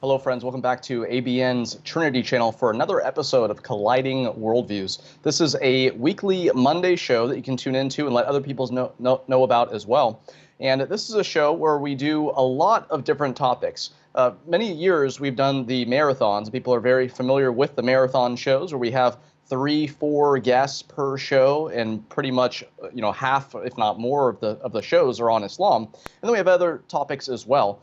Hello, friends. Welcome back to ABN's Trinity channel for another episode of Colliding Worldviews. This is a weekly Monday show that you can tune into and let other people know about as well. And this is a show where we do a lot of different topics. Many years we've done the marathons. People are very familiar with the marathon shows where we have 3-4 guests per show, and pretty much half, if not more, of the shows are on Islam. And then we have other topics as well.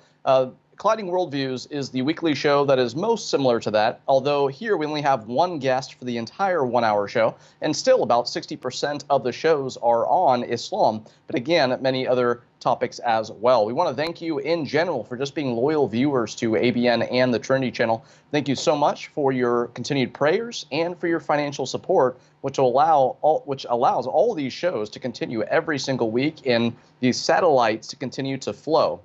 Colliding Worldviews is the weekly show that is most similar to that, although here we only have one guest for the entire 1-hour show, and still about 60% of the shows are on Islam, but again, many other topics as well. We want to thank you in general for just being loyal viewers to ABN and the Trinity channel. Thank you so much for your continued prayers and for your financial support, which allows all these shows to continue every single week and these satellites to continue to flow.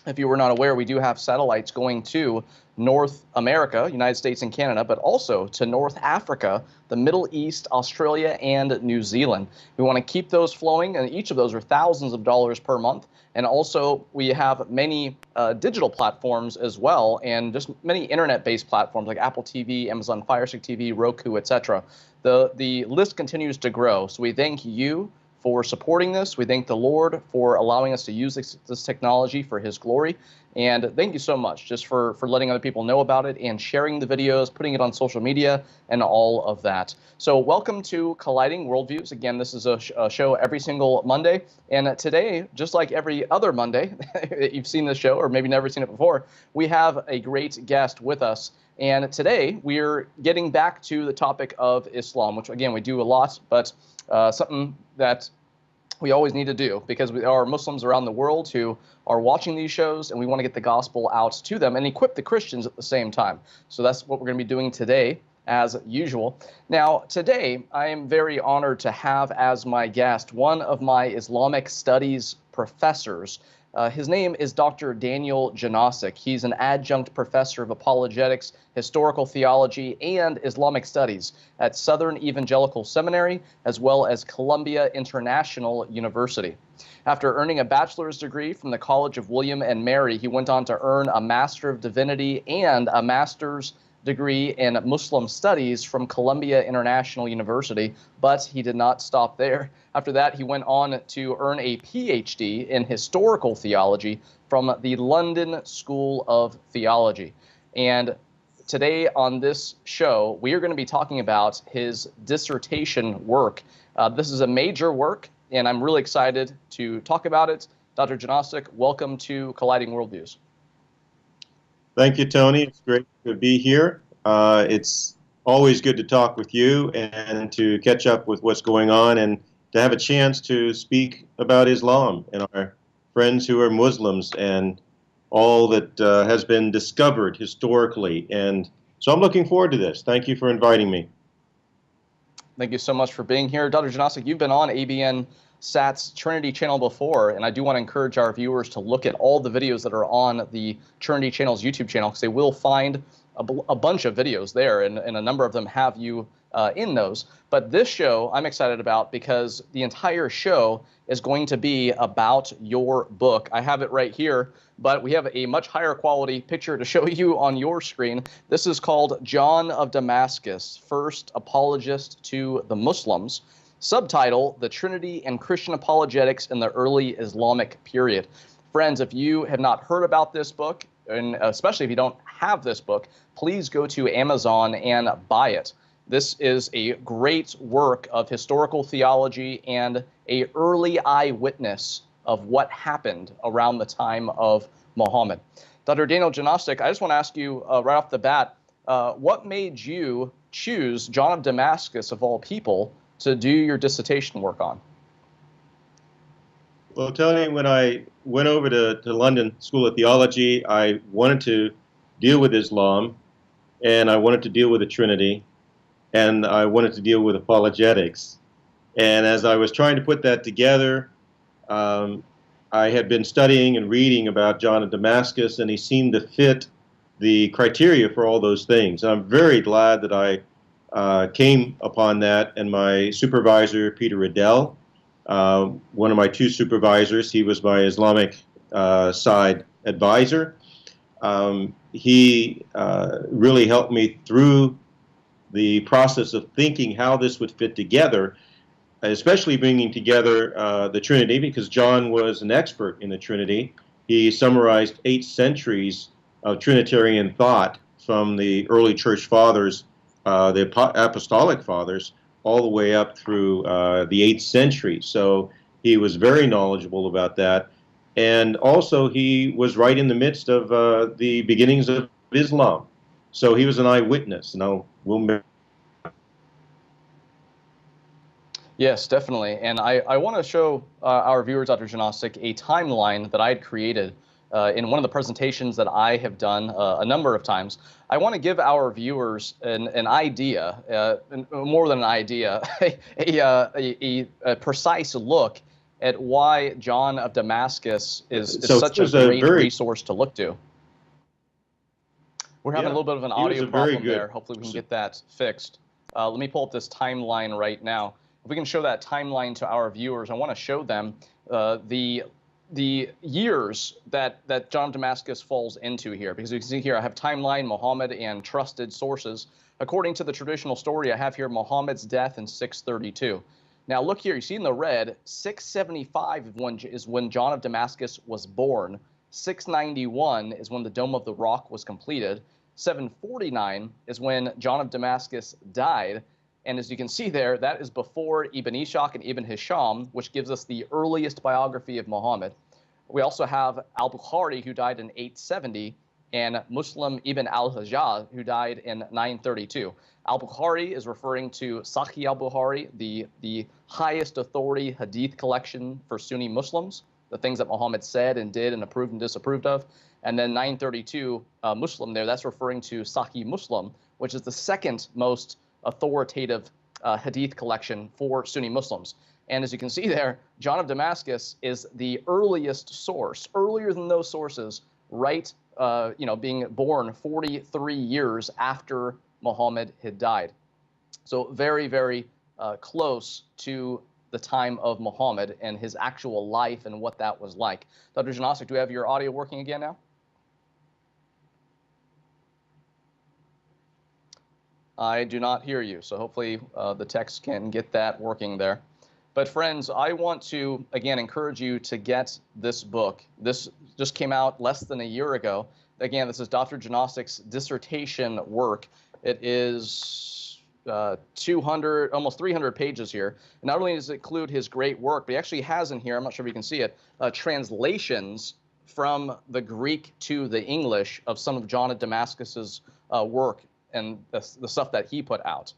If you were not aware, we do have satellites going to North America, United States and Canada, but also to North Africa, the Middle East, Australia, and New Zealand. We want to keep those flowing, and each of those are thousands of dollars per month. And also, we have many digital platforms as well, and just many internet-based platforms like Apple TV, Amazon Fire Stick TV, Roku, etc. The list continues to grow, so we thank you for supporting this. We thank the Lord for allowing us to use this technology for His glory. And thank you so much just for letting other people know about it and sharing the videos, putting it on social media, and all of that. So welcome to Colliding Worldviews. Again, this is a show every single Monday. And today, just like every other Monday, you've seen this show or maybe never seen it before, we have a great guest with us. And today, we're getting back to the topic of Islam, which, again, we do a lot, but something that we always need to do because we are Muslims around the world who are watching these shows, and we want to get the gospel out to them and equip the Christians at the same time. So that's what we're going to be doing today, as usual. Now, today, I am very honored to have as my guest one of my Islamic studies professors. His name is Dr. Daniel Janosic. He's an adjunct professor of apologetics, historical theology, and Islamic studies at Southern Evangelical Seminary, as well as Columbia International University. After earning a bachelor's degree from the College of William and Mary, he went on to earn a Master of Divinity and a master's degree in Muslim Studies from Columbia International University, but he did not stop there. After that, he went on to earn a PhD in Historical Theology from the London School of Theology. And today on this show, we are going to be talking about his dissertation work. This is a major work, and I'm really excited to talk about it. Dr. Janosic, welcome to Colliding Worldviews. Thank you, Tony. It's great to be here. It's always good to talk with you and to catch up with what's going on and to have a chance to speak about Islam and our friends who are Muslims and all that has been discovered historically. And so I'm looking forward to this. Thank you for inviting me. Thank you so much for being here. Dr. Janosic, you've been on ABN SAT's Trinity channel before, and I do want to encourage our viewers to look at all the videos that are on the Trinity channel's YouTube channel, because they will find a bunch of videos there, and a number of them have you in those. But this show I'm excited about because the entire show is going to be about your book. I have it right here, but we have a much higher quality picture to show you on your screen. This is called John of Damascus, First Apologist to the Muslims. Subtitle, The Trinity and Christian Apologetics in the Early Islamic Period. Friends, if you have not heard about this book, and especially if you don't have this book, please go to Amazon and buy it. This is a great work of historical theology and an early eyewitness of what happened around the time of Muhammad. Dr. Daniel Janosic, I just want to ask you right off the bat, what made you choose John of Damascus, of all people, to do your dissertation work on? Well, Tony, when I went over to London School of Theology, I wanted to deal with Islam, and I wanted to deal with the Trinity, and I wanted to deal with apologetics. And as I was trying to put that together, I had been studying and reading about John of Damascus, and he seemed to fit the criteria for all those things. And I'm very glad that I came upon that, and my supervisor, Peter Riddell, one of my two supervisors, he was my Islamic side advisor, He really helped me through the process of thinking how this would fit together, especially bringing together the Trinity, because John was an expert in the Trinity. He summarized 8 centuries of Trinitarian thought from the early church fathers, the apostolic fathers, all the way up through the 8th century. So he was very knowledgeable about that. And also, he was right in the midst of the beginnings of Islam. So he was an eyewitness. And we'll Yes, definitely. And I want to show our viewers, Dr. Janosik, a timeline that I had created in one of the presentations that I have done a number of times. I want to give our viewers an idea, more than an idea, a precise look at why John of Damascus is such a great resource to look to. We're having a little bit of an audio problem there. Hopefully we can get that fixed. Let me pull up this timeline right now. If we can show that timeline to our viewers, I want to show them the years that John of Damascus falls into here. Because you can see here, I have timeline, Muhammad, and trusted sources. According to the traditional story, I have here Muhammad's death in 632. Now look here, you see in the red, 675 is when John of Damascus was born. 691 is when the Dome of the Rock was completed. 749 is when John of Damascus died. And as you can see there, that is before Ibn Ishaq and Ibn Hisham, which gives us the earliest biography of Muhammad. We also have al-Bukhari, who died in 870, and Muslim ibn al-Hajjaj, who died in 932. Al-Bukhari is referring to Sahih al-Bukhari, the highest authority hadith collection for Sunni Muslims, the things that Muhammad said and did and approved and disapproved of. And then 932, Muslim there, that's referring to Sahih Muslim, which is the second most authoritative hadith collection for Sunni Muslims. And as you can see there, John of Damascus is the earliest source, earlier than those sources, right, being born 43 years after Muhammad had died. So very, very close to the time of Muhammad and his actual life and what that was like. Dr. Janosik, do we have your audio working again now? I do not hear you, so hopefully the text can get that working there. But friends, I want to, again, encourage you to get this book. This just came out less than a year ago. Again, this is Dr. Janosik's dissertation work. It is 200, almost 300 pages here. And not only does it include his great work, but he actually has in here, I'm not sure if you can see it, translations from the Greek to the English of some of John of Damascus's work and the stuff that he put out.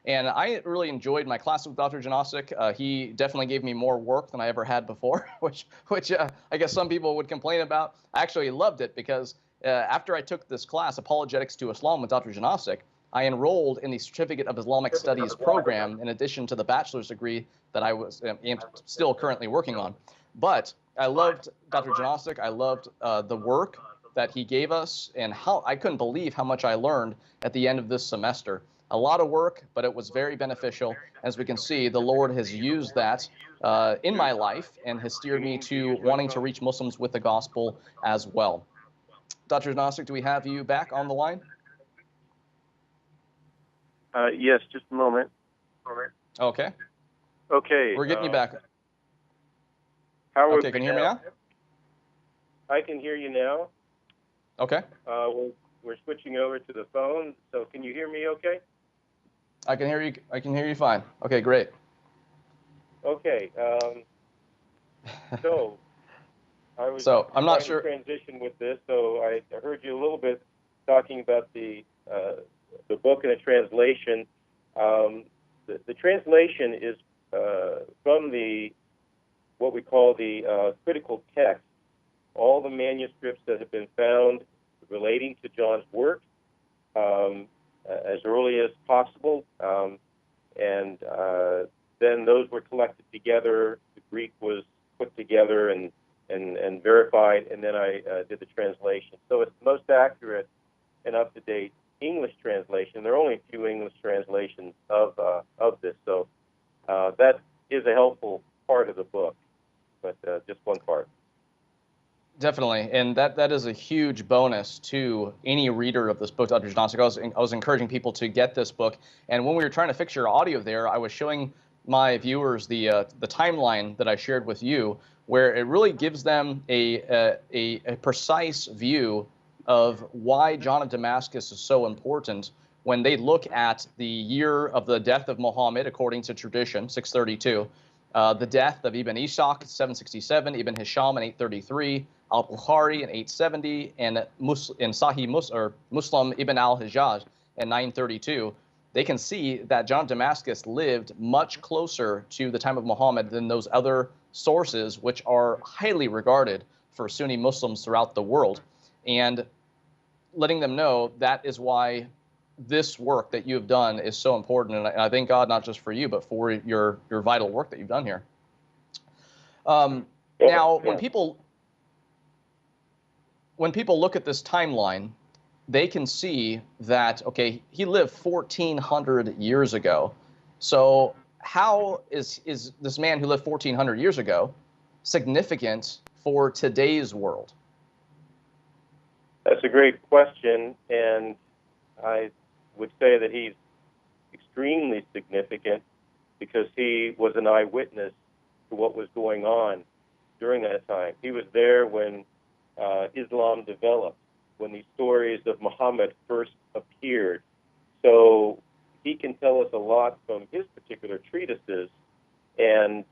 And I really enjoyed my class with Dr. Janosik. He definitely gave me more work than I ever had before, which I guess some people would complain about. I actually loved it because after I took this class, Apologetics to Islam with Dr. Janosik, I enrolled in the Certificate of Islamic Studies program in addition to the bachelor's degree that I was still currently working on. But I loved Dr. Janosik. I loved the work that he gave us, and how I couldn't believe how much I learned at the end of this semester. A lot of work, but it was very beneficial. As we can see, the Lord has used that in my life and has steered me to wanting to reach Muslims with the gospel as well. Dr. Janosik, do we have you back on the line? Yes, just a moment. Okay. Okay. We're getting you back. Okay, can you hear me now? I can hear you now. Okay. We're switching over to the phone, so can you hear me okay? I can hear you. I can hear you fine. Okay, great. Okay. So I was I'm not sure. Transition with this, so I heard you a little bit talking about the book and the translation. The translation is from what we call the critical text. All the manuscripts that have been found relating to John's work as early as possible, and then those were collected together. The Greek was put together and verified, and then I did the translation. So it's the most accurate and up-to-date English translation. There are only a few English translations of this, so that is a helpful part of the book, but just one part. Definitely, and that is a huge bonus to any reader of this book, Dr. Johnson. I was encouraging people to get this book, and when we were trying to fix your audio there, I was showing my viewers the timeline that I shared with you, where it really gives them a precise view of why John of Damascus is so important when they look at the year of the death of Muhammad, according to tradition, 632. The death of Ibn Ishaq, 767, Ibn Hisham in 833, al-Bukhari in 870, and Sahih Muslim Ibn al-Hajjaj in 932, they can see that John of Damascus lived much closer to the time of Muhammad than those other sources, which are highly regarded for Sunni Muslims throughout the world. And letting them know that is why this work that you have done is so important. And I thank God not just for you, but for your vital work that you've done here. Now, when people look at this timeline, they can see that, okay, he lived 1,400 years ago. So how is this man who lived 1,400 years ago significant for today's world? That's a great question, and I would say that he's extremely significant because he was an eyewitness to what was going on during that time. He was there when Islam developed, when these stories of Muhammad first appeared. So he can tell us a lot from his particular treatises, and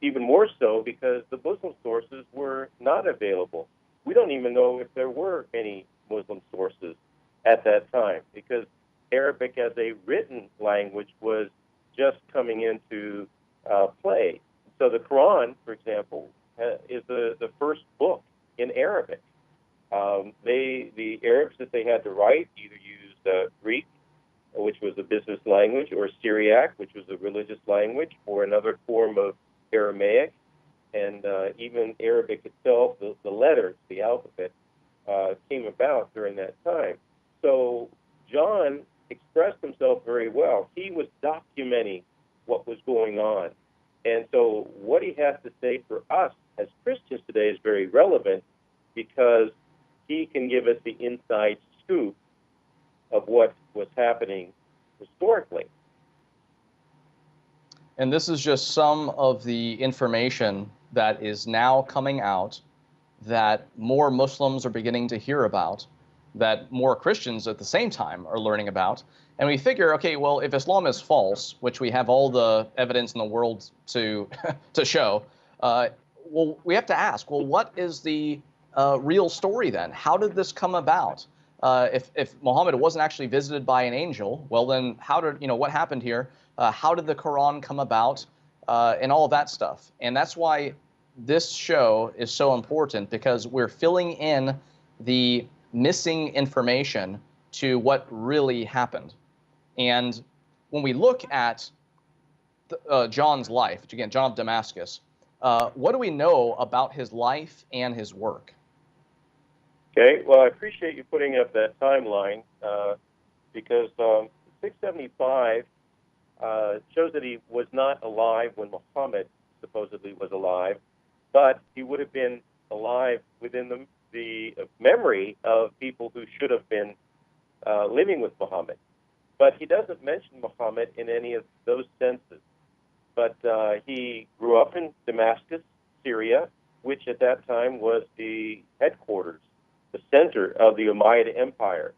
even more so because the Muslim sources were not available. We don't even know if there were any Muslim sources at that time because Arabic as a written language was just coming into play. So the Quran, for example, is the first book in Arabic. The Arabs that they had to write either used Greek, which was a business language, or Syriac, which was a religious language, or another form of Aramaic, and even Arabic itself, the letters, the alphabet, came about during that time. So John expressed himself very well. He was documenting what was going on. And so what he has to say for us as Christians today is very relevant because he can give us the inside scoop of what was happening historically. And this is just some of the information that is now coming out that more Muslims are beginning to hear about, that more Christians at the same time are learning about. And we figure, okay, well, if Islam is false, which we have all the evidence in the world to to show, well, we have to ask, well, what is the real story then? How did this come about? If Muhammad wasn't actually visited by an angel, well, then how did, what happened here? How did the Quran come about? And all of that stuff. And that's why this show is so important, because we're filling in the missing information to what really happened. And when we look at John's life, which again, John of Damascus, what do we know about his life and his work? Okay, well, I appreciate you putting up that timeline because 675 shows that he was not alive when Muhammad supposedly was alive, but he would have been alive within the memory of people who should have been living with Muhammad. But he doesn't mention Muhammad in any of those senses. But he grew up in Damascus, Syria, which at that time was the headquarters, the center of the Umayyad Empire,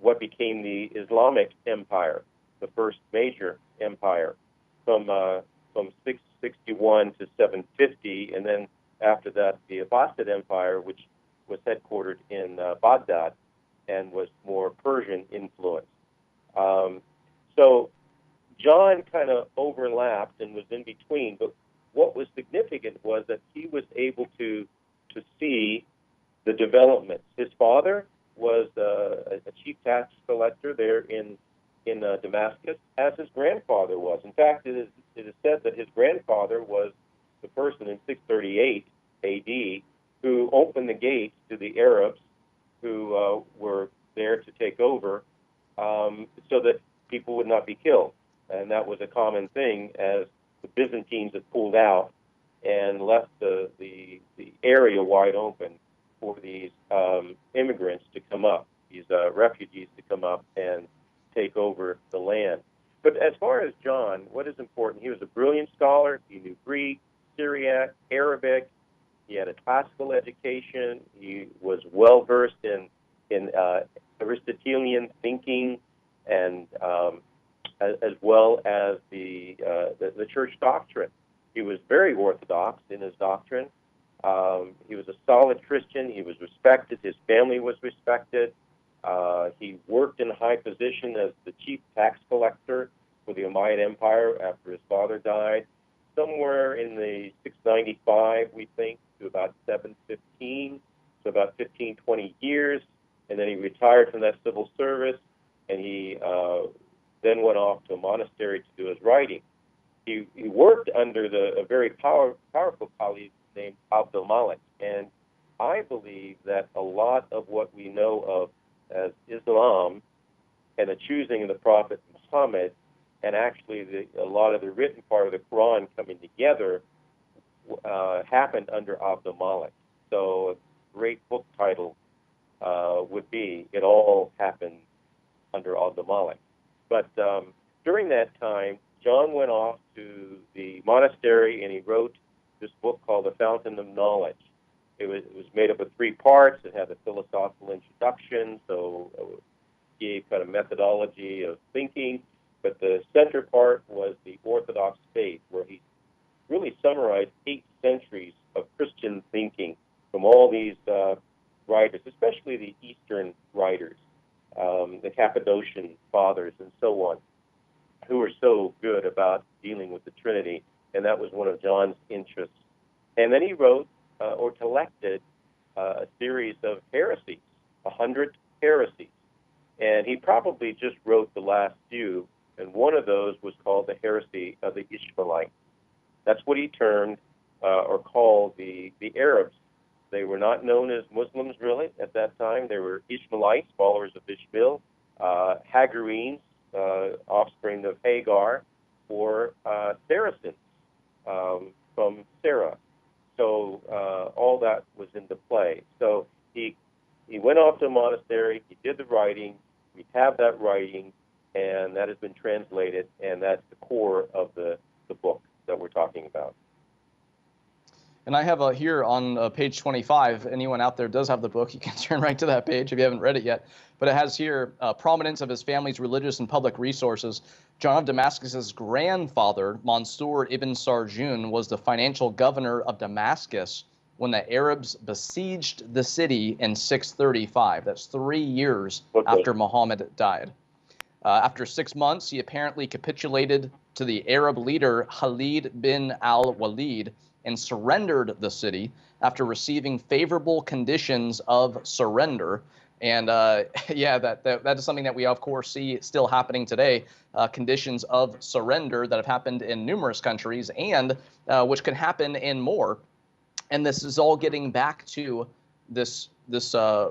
what became the Islamic Empire, the first major empire from 661 to 750, and then after that the Abbasid Empire, which was headquartered in Baghdad and was more Persian influenced. So John kind of overlapped and was in between, but what was significant was that he was able to see the developments. His father was a chief tax collector there in Damascus, as his grandfather was. In fact, it is said that his grandfather was the person in 638 A.D. who opened the gates to the Arabs who were there to take over so that people would not be killed. And that was a common thing as the Byzantines had pulled out and left the area wide open for these immigrants to come up, these refugees to come up and take over the land. But as far as John, what is important, he was a brilliant scholar. He knew Greek, Syriac, Arabic. He had a classical education. He was well versed in Aristotelian thinking, and as well as the church doctrine. He was very orthodox in his doctrine. He was a solid Christian. He was respected. His family was respected. He worked in high position as the chief tax collector for the Umayyad Empire after his father died, somewhere in the 695, we think, to about 715, so about 15, 20 years. And then he retired from that civil service, and he then went off to a monastery to do his writing. He worked under a very powerful colleague named Abdul Malik, and I believe that a lot of what we know of as Islam and the choosing of the Prophet Muhammad, and actually a lot of the written part of the Quran coming together, happened under Abdul Malik. So a great book title would be "It All Happened Under Abdul Malik." But during that time, John went off to the monastery and he wrote this book called The Fountain of Knowledge. It was made up of 3 parts. It had a philosophical introduction, so it gave kind of methodology of thinking. But the center part was the Orthodox faith, where he really summarized 8 centuries of Christian thinking from all these writers, especially the Eastern writers, the Cappadocian fathers and so on, who were so good about dealing with the Trinity, and that was one of John's interests. And then he wrote or collected a series of heresies, 100 heresies, and he probably just wrote the last few, and one of those was called the heresy of the Ishmaelites. That's what he termed or called the Arabs. They were not known as Muslims, really, at that time. They were Ishmaelites, followers of Ishmael, Hagarenes, offspring of Hagar, or Saracens from Sarah. So all that was into play. So he went off to a monastery, he did the writing, we have that writing, and that has been translated, and that's the core of the book that we're talking about. And I have here on page 25, anyone out there does have the book, you can turn right to that page if you haven't read it yet. But it has here prominence of his family's religious and public resources. John of Damascus's grandfather, Mansur ibn Sarjun, was the financial governor of Damascus when the Arabs besieged the city in 635. That's 3 years after Muhammad died. After 6 months, he apparently capitulated to the Arab leader Khalid bin al-Walid and surrendered the city after receiving favorable conditions of surrender. And yeah, that is something that we, of course, see still happening today, conditions of surrender that have happened in numerous countries and which can happen in more. And this is all getting back to this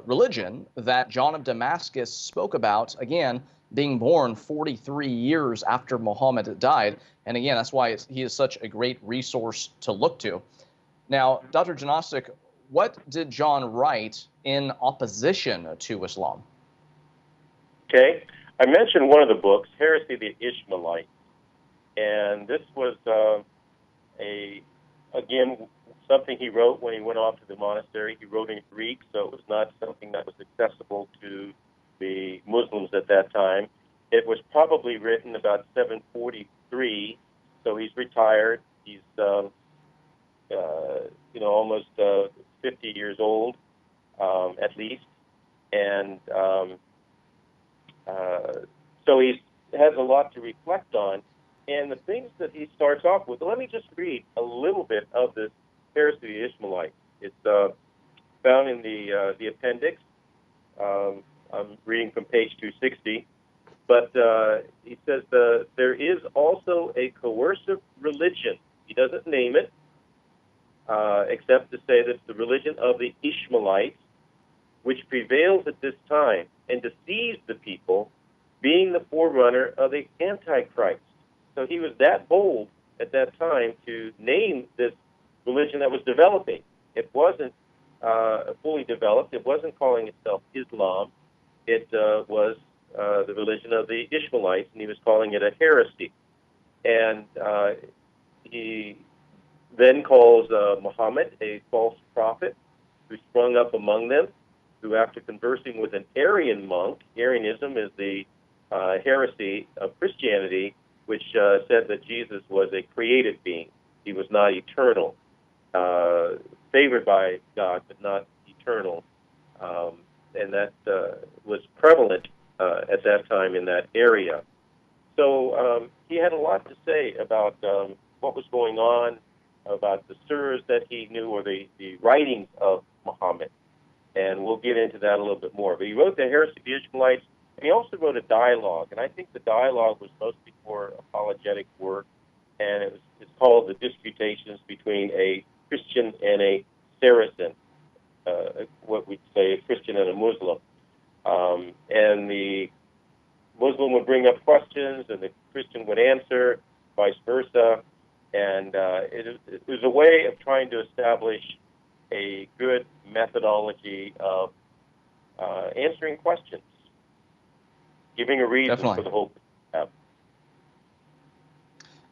religion that John of Damascus spoke about, again, being born 43 years after Muhammad died. And again, that's why he is such a great resource to look to. Now, Dr. Janosik, what did John write in opposition to Islam? Okay. I mentioned one of the books, Heresy of the Ishmaelites. And this was, again, something he wrote when he went off to the monastery. He wrote in Greek, so it was not something that was accessible to the Muslims at that time. It was probably written about 743, so he's retired. He's almost 50 years old, at least, and so he has a lot to reflect on. And the things that he starts off with, let me just read a little bit of this Heresy of the Ishmaelites. It's found in the appendix. I'm reading from page 260, but he says there is also a coercive religion. He doesn't name it, except to say that it's the religion of the Ishmaelites, which prevails at this time and deceives the people, being the forerunner of the Antichrist. So he was that bold at that time to name this religion that was developing. It wasn't fully developed. It wasn't calling itself Islam. It was the religion of the Ishmaelites, and he was calling it a heresy. And he then calls Muhammad a false prophet who sprung up among them, who after conversing with an Arian monk, Arianism is the heresy of Christianity, which said that Jesus was a created being. He was not eternal, favored by God, but not eternal. And that was prevalent at that time in that area. So he had a lot to say about what was going on, about the surahs that he knew, or the writings of Muhammad. And we'll get into that a little bit more. But he wrote the Heresy of the Ishmaelites, and he also wrote a dialogue. And I think the dialogue was mostly for apologetic work, and it's called The Disputations Between a Christian and a Saracen, what we'd say a Christian and a Muslim. And the Muslim would bring up questions, and the Christian would answer, vice versa. And it was a way of trying to establish a good methodology of answering questions, giving a reason for the hope.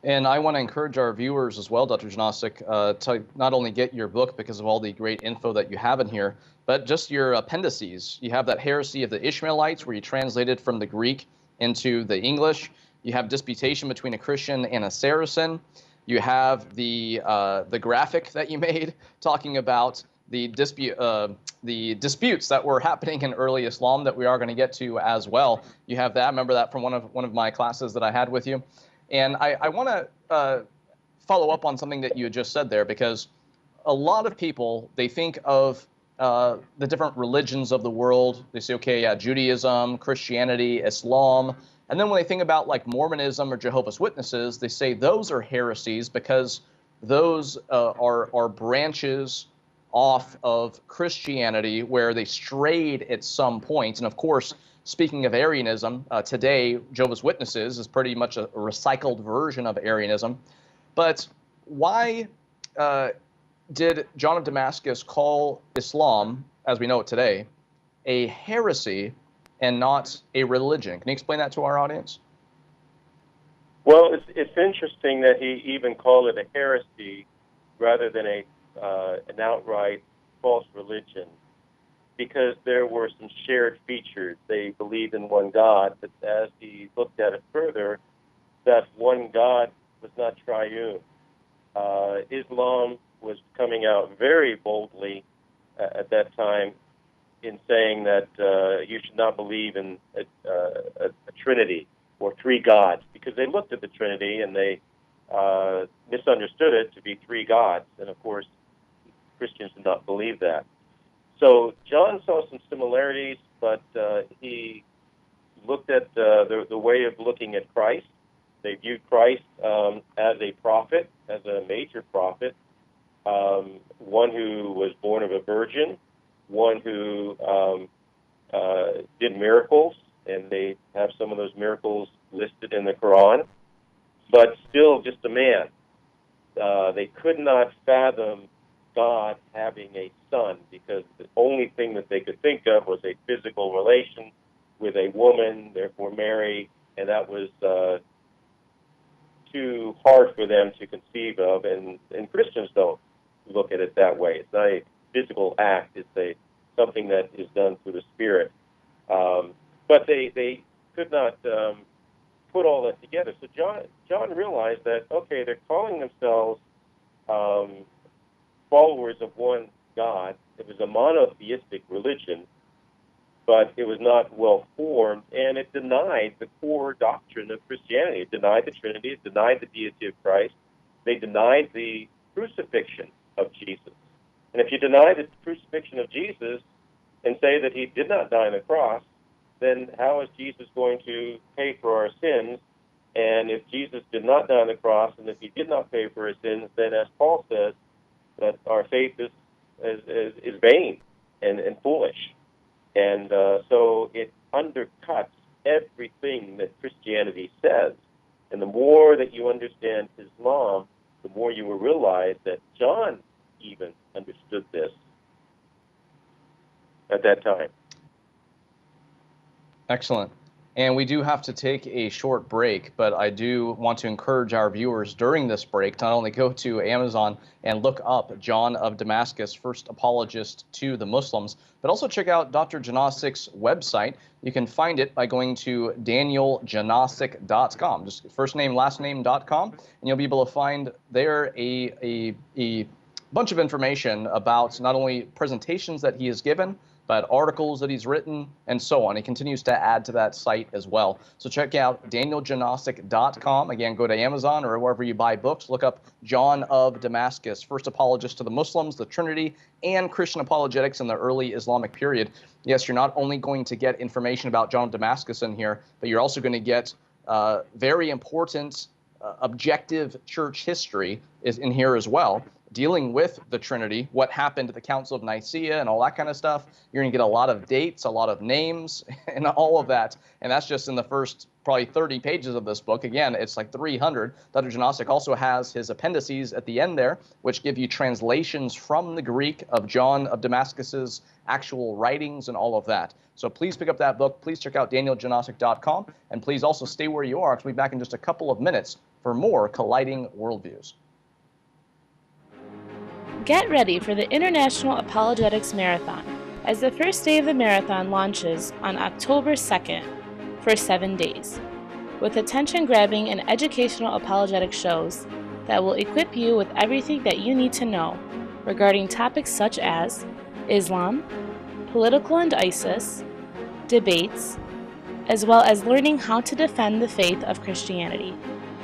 And I want to encourage our viewers as well, Dr. Janosik, to not only get your book because of all the great info that you have in here, but just your appendices. You have that Heresy of the Ishmaelites, where you translated from the Greek into the English. You have Disputation Between a Christian and a Saracen. You have the graphic that you made talking about the disputes that were happening in early Islam that we are going to get to as well. You have that. I remember that from one of my classes that I had with you. And I want to follow up on something that you had just said there, because a lot of people, they think of the different religions of the world. They say, okay, yeah, Judaism, Christianity, Islam. And then when they think about like Mormonism or Jehovah's Witnesses, they say those are heresies because those are branches off of Christianity where they strayed at some point. And of course, speaking of Arianism, today Jehovah's Witnesses is pretty much a recycled version of Arianism. But why did John of Damascus call Islam, as we know it today, a heresy and not a religion? Can you explain that to our audience? Well, it's interesting that he even called it a heresy rather than an outright false religion, because there were some shared features. They believed in one God, but as he looked at it further, that one God was not triune. Islam was coming out very boldly at that time in saying that you should not believe in a Trinity or three gods, because they looked at the Trinity and they misunderstood it to be three gods. And of course, Christians did not believe that. So John saw some similarities, but he looked at the way of looking at Christ. They viewed Christ as a prophet, as a major prophet, one who was born of a virgin, one who did miracles, and they have some of those miracles listed in the Quran, but still just a man. They could not fathom God having a son, because the only thing that they could think of was a physical relation with a woman, therefore Mary, and that was too hard for them to conceive of, and Christians don't look at it that way. It's not a physical act, it's something that is done through the Spirit. But they could not put all that together. So John realized that, okay, they're calling themselves followers of one God. It was a monotheistic religion, but it was not well formed, and it denied the core doctrine of Christianity. It denied the Trinity, it denied the deity of Christ, they denied the crucifixion of Jesus. And if you deny the crucifixion of Jesus and say that he did not die on the cross, then how is Jesus going to pay for our sins? And if Jesus did not die on the cross, and if he did not pay for our sins, then as Paul says, that our faith is vain and foolish. And so it undercuts everything that Christianity says. And the more that you understand Islam, the more you will realize that John that time. Excellent. And we do have to take a short break, but I do want to encourage our viewers during this break to not only go to Amazon and look up John of Damascus, First Apologist to the Muslims, but also check out Dr. Janosik's website. You can find it by going to danieljanosic.com, just first name, last name.com, and you'll be able to find there a bunch of information about not only presentations that he has given, but articles that he's written, and so on. He continues to add to that site as well. So check out danieljanosic.com. Again, go to Amazon or wherever you buy books. Look up John of Damascus, First Apologist to the Muslims, the Trinity, and Christian Apologetics in the early Islamic period. Yes, you're not only going to get information about John of Damascus in here, but you're also going to get very important objective church history is in here as well, dealing with the Trinity, what happened at the Council of Nicaea and all that kind of stuff. You're going to get a lot of dates, a lot of names, and all of that. And that's just in the first probably 30 pages of this book. Again, it's like 300. Dr. Janosic also has his appendices at the end there, which give you translations from the Greek of John of Damascus's actual writings and all of that. So please pick up that book. Please check out danieljanosic.com. And please also stay where you are, because we'll be back in just a couple of minutes for more Colliding Worldviews. Get ready for the International Apologetics Marathon, as the first day of the marathon launches on October 2nd for 7 days, with attention-grabbing and educational apologetic shows that will equip you with everything that you need to know regarding topics such as Islam, political and ISIS, debates, as well as learning how to defend the faith of Christianity.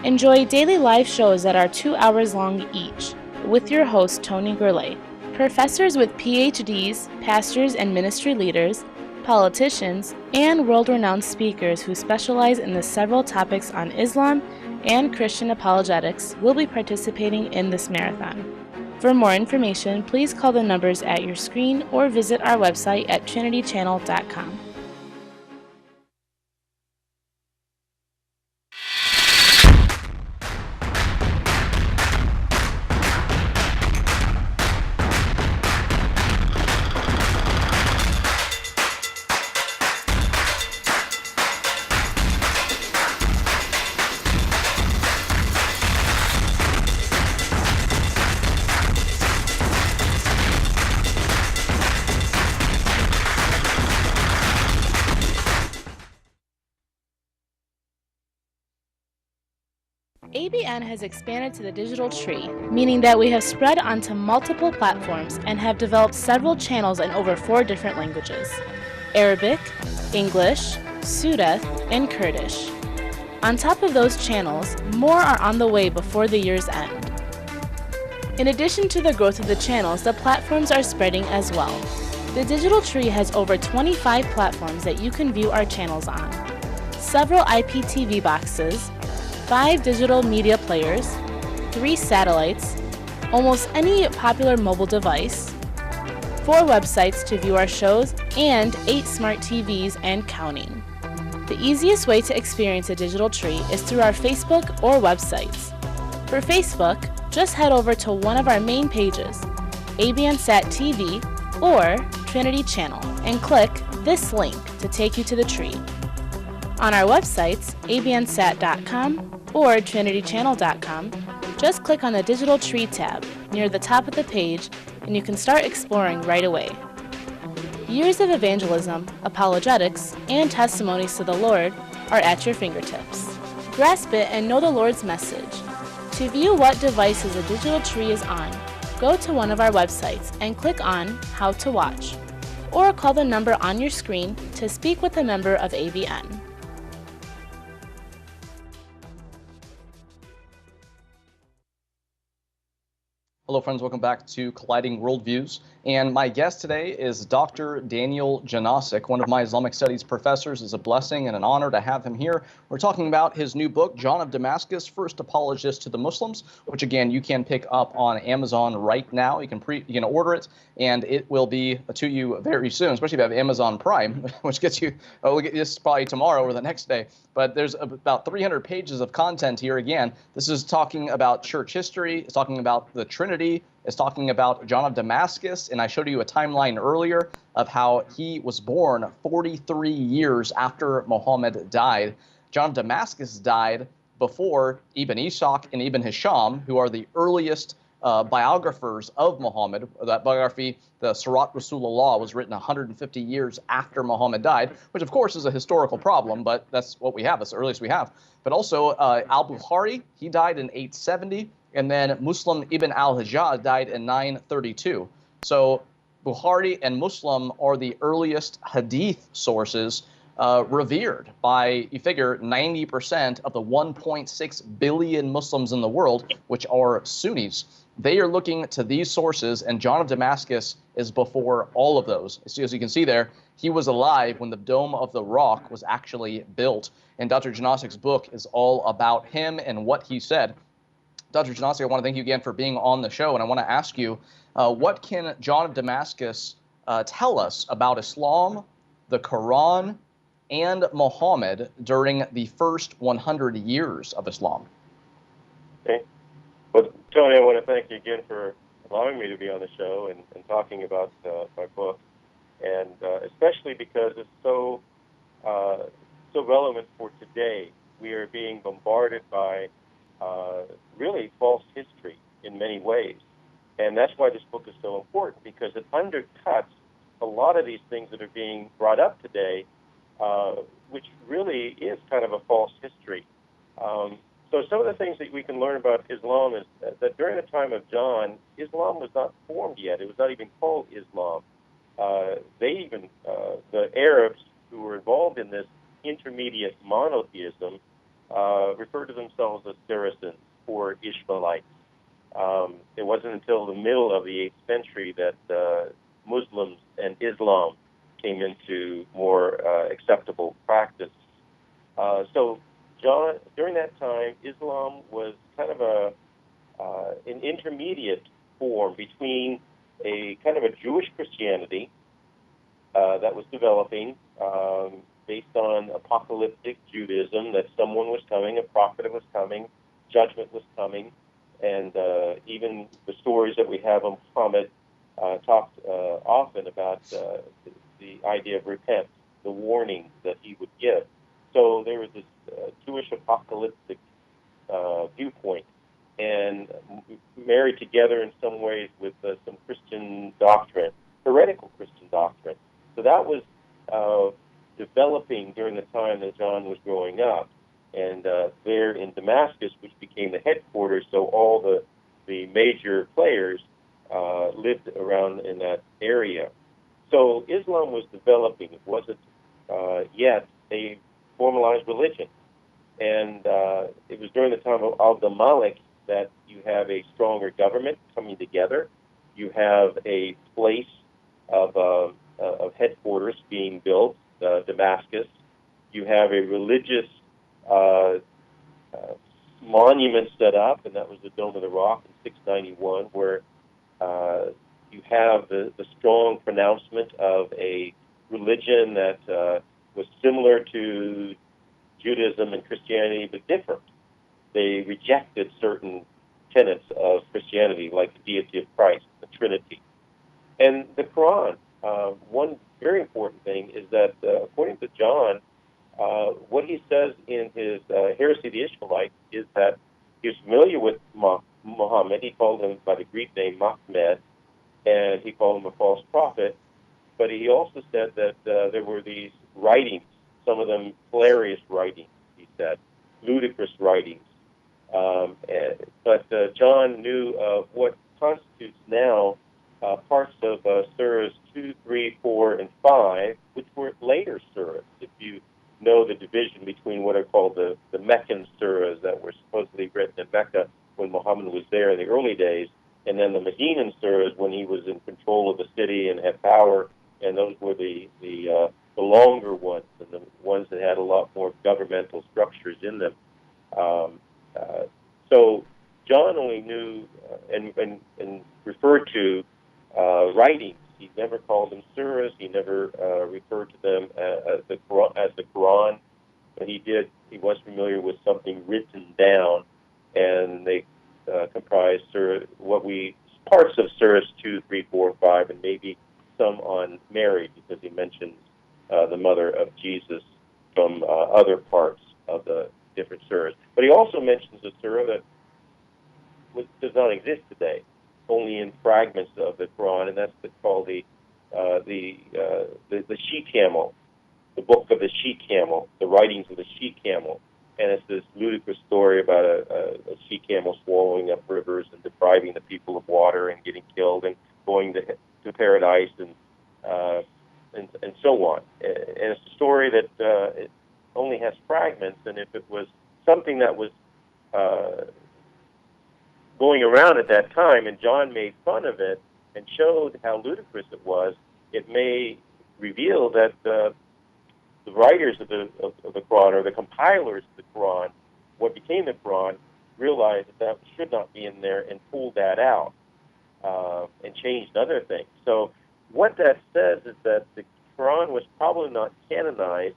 Enjoy daily live shows that are 2 hours long each, with your host, Tony Gourlay. Professors with PhDs, pastors and ministry leaders, politicians, and world-renowned speakers who specialize in the several topics on Islam and Christian apologetics will be participating in this marathon. For more information, please call the numbers at your screen or visit our website at trinitychannel.com. ABN has expanded to the digital tree, meaning that we have spread onto multiple platforms and have developed several channels in over 4 different languages: Arabic, English, Sudat, and Kurdish. On top of those channels, more are on the way before the year's end. In addition to the growth of the channels, the platforms are spreading as well. The digital tree has over 25 platforms that you can view our channels on, several IPTV boxes, 5 digital media players, 3 satellites, almost any popular mobile device, 4 websites to view our shows, and 8 smart TVs and counting. The easiest way to experience a digital tree is through our Facebook or websites. For Facebook, just head over to one of our main pages, ABNsat TV or Trinity Channel, and click this link to take you to the tree. On our websites, abnsat.com or trinitychannel.com, just click on the Digital Tree tab near the top of the page and you can start exploring right away. Years of evangelism, apologetics, and testimonies to the Lord are at your fingertips. Grasp it and know the Lord's message. To view what devices a digital tree is on, go to one of our websites and click on How to Watch, or call the number on your screen to speak with a member of ABN. Hello, friends. Welcome back to Colliding Worldviews. And my guest today is Dr. Daniel Janosic, one of my Islamic Studies professors. It's a blessing and an honor to have him here. We're talking about his new book, John of Damascus, First Apologist to the Muslims, which, again, you can pick up on Amazon right now. You can order it, and it will be to you very soon, especially if you have Amazon Prime, which gets you, we'll get this probably tomorrow or the next day. But there's about 300 pages of content here. Again, this is talking about church history. It's talking about the Trinity. Trinity is talking about John of Damascus, and I showed you a timeline earlier of how he was born 43 years after Muhammad died. John of Damascus died before Ibn Ishaq and Ibn Hisham, who are the earliest biographers of Muhammad. That biography, the Sirat Rasulullah, was written 150 years after Muhammad died, which of course is a historical problem, but that's what we have. That's the earliest we have. But also al-Bukhari, he died in 870, and then Muslim ibn al-Hajjaj died in 932. So Bukhari and Muslim are the earliest hadith sources revered by, you figure, 90% of the 1.6 billion Muslims in the world, which are Sunnis. They are looking to these sources, and John of Damascus is before all of those. As you can see there, he was alive when the Dome of the Rock was actually built, and Dr. Janosic's book is all about him and what he said. Dr. Janosic, I want to thank you again for being on the show, and I want to ask you, what can John of Damascus tell us about Islam, the Quran, and Muhammad during the first 100 years of Islam? Okay. Well, Tony, I want to thank you again for allowing me to be on the show and talking about my book, and especially because it's so relevant for today. We are being bombarded by really false history in many ways, and that's why this book is so important, because it undercuts a lot of these things that are being brought up today, which really is kind of a false history. So some of the things that we can learn about Islam is that during the time of John, Islam was not formed yet. It was not even called Islam. The Arabs who were involved in this intermediate monotheism referred to themselves as Saracens or Ishmaelites. It wasn't until the middle of the 8th century that Muslims and Islam came into more acceptable practice. So during that time, Islam was kind of an intermediate form between a kind of a Jewish Christianity that was developing based on apocalyptic Judaism, that someone was coming, a prophet was coming, judgment was coming, and even the stories that we have of Muhammad talked often about the idea of repent, the warning that he would give. So there was this Jewish apocalyptic viewpoint, and married together in some ways with some Christian doctrine, heretical Christian doctrine. So that was developing during the time that John was growing up. And there in Damascus, which became the headquarters, so all the major players lived around in that area. So Islam was developing. It wasn't yet a formalized religion. And it was during the time of Al-Malik that you have a stronger government coming together. You have a place of headquarters being built, Damascus. You have a religious monument set up, and that was the Dome of the Rock in 691, where you have the strong pronouncement of a religion that was similar to Judaism and Christianity, but different. They rejected certain tenets of Christianity, like the deity of Christ, the Trinity. And the Quran, one very important thing is that, according to John, what he says in his Heresy of the Ishmaelites is that he was familiar with Muhammad. He called him by the Greek name Mahmed, and he called him a false prophet. But he also said that there were these writings, some of them hilarious writings, he said, ludicrous writings. But John knew of what constitutes now parts of surahs 2, 3, 4, and 5, which were later surahs. If you know the division between what are called the Meccan surahs that were supposedly written in Mecca when Muhammad was there in the early days, and then the Medinan surahs when he was in control of the city and had power, and those were the longer ones and the ones that had a lot more governmental structures in them. So John only knew and referred to writings. He never called them surahs. He never referred to them as the Quran. But he was familiar with something written down, and they comprised what we parts of Surahs 2, 3, 4, 5, and maybe some on Mary, because he mentions the mother of Jesus from other parts of the different surahs. But he also mentions a surah that does not exist today, only in fragments of the Quran, and that's called the she-camel, the book of the she-camel, the writings of the she-camel. And it's this ludicrous story about a she-camel swallowing up rivers and depriving the people of water and getting killed and going to paradise and so on. And it's a story that it only has fragments, and if it was something that was going around at that time, and John made fun of it and showed how ludicrous it was, it may reveal that the writers of the Quran, or the compilers of the Quran, what became the Quran, realized that should not be in there and pulled that out and changed other things. So what that says is that the Quran was probably not canonized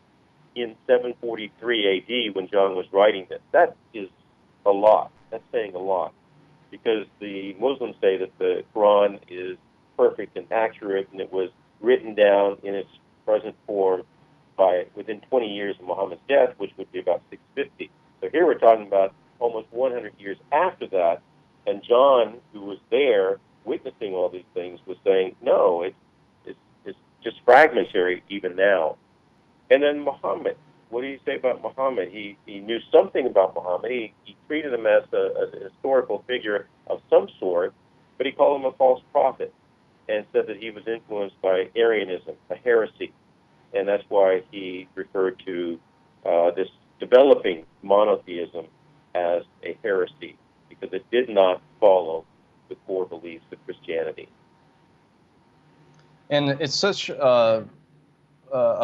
in 743 AD when John was writing this. That is a lot. That's saying a lot, because the Muslims say that the Quran is perfect and accurate, and it was written down in its present form within 20 years of Muhammad's death, which would be about 650. So here we're talking about almost 100 years after that, and John, who was there witnessing all these things, was saying, no, it's just fragmentary even now. And then Muhammad, what do you say about Muhammad? He knew something about Muhammad. He treated him as a historical figure of some sort, but he called him a false prophet and said that he was influenced by Arianism, a heresy. And that's why he referred to this developing monotheism as a heresy, because it did not follow the core beliefs of Christianity. And it's such a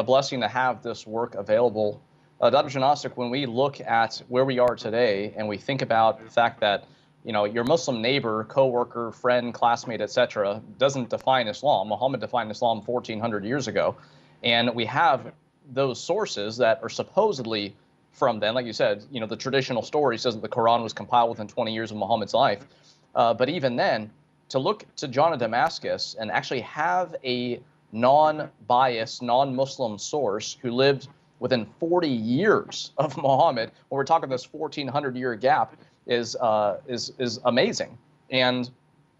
blessing to have this work available. Dr. Janosik, when we look at where we are today and we think about the fact that, you know, your Muslim neighbor, coworker, friend, classmate, etc., doesn't define Islam. Muhammad defined Islam 1,400 years ago. And we have those sources that are supposedly from then. Like you said, you know, the traditional story says that the Quran was compiled within 20 years of Muhammad's life. But even then, to look to John of Damascus and actually have a non-biased, non-Muslim source who lived within 40 years of Muhammad, when we're talking this 1,400-year gap, is amazing. And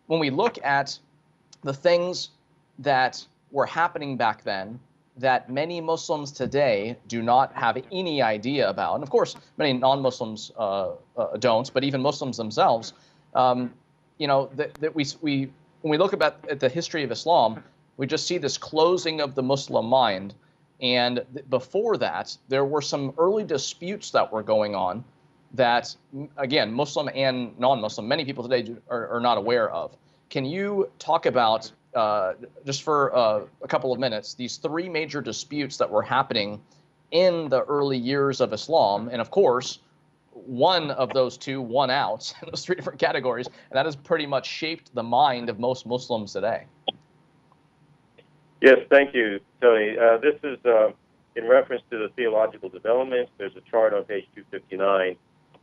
when we look at the things that were happening back then that many Muslims today do not have any idea about, and of course many non-Muslims don't, but even Muslims themselves, you know, that we when we look at the history of Islam, we just see this closing of the Muslim mind. And before that, there were some early disputes that were going on that, again, Muslim and non-Muslim, many people today are not aware of. Can you talk about, just for a couple of minutes, these three major disputes that were happening in the early years of Islam? And of course, one of those two won out in those three different categories, and that has pretty much shaped the mind of most Muslims today. Yes, thank you, Tony. This is in reference to the theological developments. There's a chart on page 259.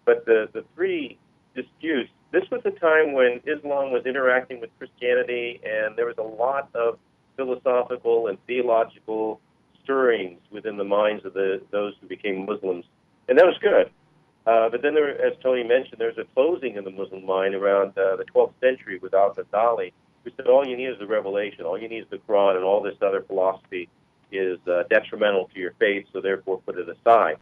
But the three disputes, this was a time when Islam was interacting with Christianity, and there was a lot of philosophical and theological stirrings within the minds of those who became Muslims. And that was good. But then, as Tony mentioned, there's a closing in the Muslim mind around the 12th century with Al-Ghazali, who said all you need is the revelation, all you need is the Quran, and all this other philosophy is detrimental to your faith, so therefore put it aside.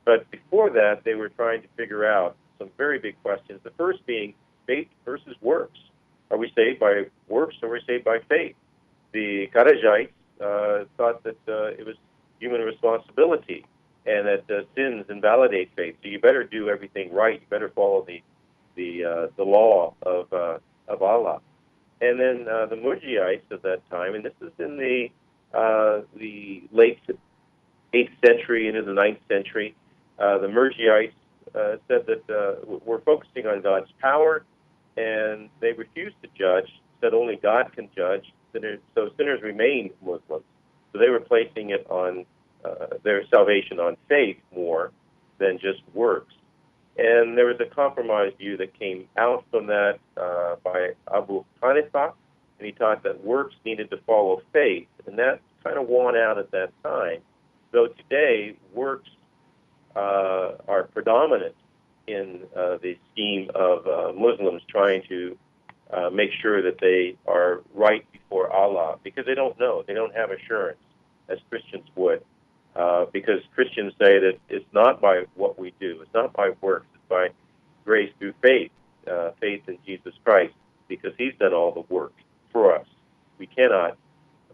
But before that, they were trying to figure out some very big questions, the first being faith versus works. Are we saved by works or are we saved by faith? The Kharijites thought that it was human responsibility and that sins invalidate faith. So you better do everything right. You better follow the law of Allah. And then the Murjiites at that time, and this is in the late 8th century into the 9th century, the Murjiites said that we're focusing on God's power, and they refused to judge, said only God can judge, so sinners remained Muslims. So they were placing it on their salvation on faith more than just works. And there was a compromise view that came out from that by Abu Hanifa, and he taught that works needed to follow faith, and that kind of won out at that time. Though today, works are predominant in the scheme of Muslims trying to make sure that they are right before Allah, because they don't know, they don't have assurance, as Christians would. Because Christians say that it's not by what we do, it's not by works, it's by grace through faith, faith in Jesus Christ, because He's done all the work for us. We cannot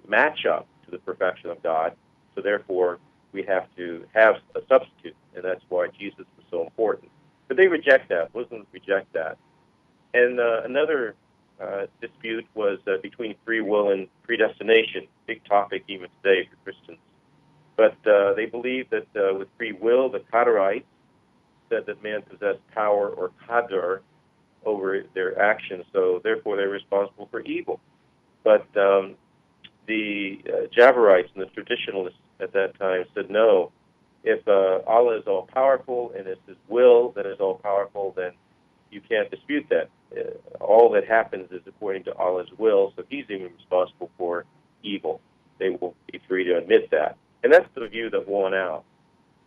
match up to the perfection of God, so therefore we have to have a substitute, and that's why Jesus was so important. But they reject that. Muslims reject that. And another dispute was between free will and predestination, big topic even today for Christians. But they believe that with free will, the Qadarites said that man possessed power or qadr over their actions, so therefore they're responsible for evil. But the Jabarites and the traditionalists at that time said, no, if Allah is all-powerful and it's His will that is all-powerful, then you can't dispute that. All that happens is according to Allah's will, so He's even responsible for evil. They will be free to admit that. And that's the view that won out.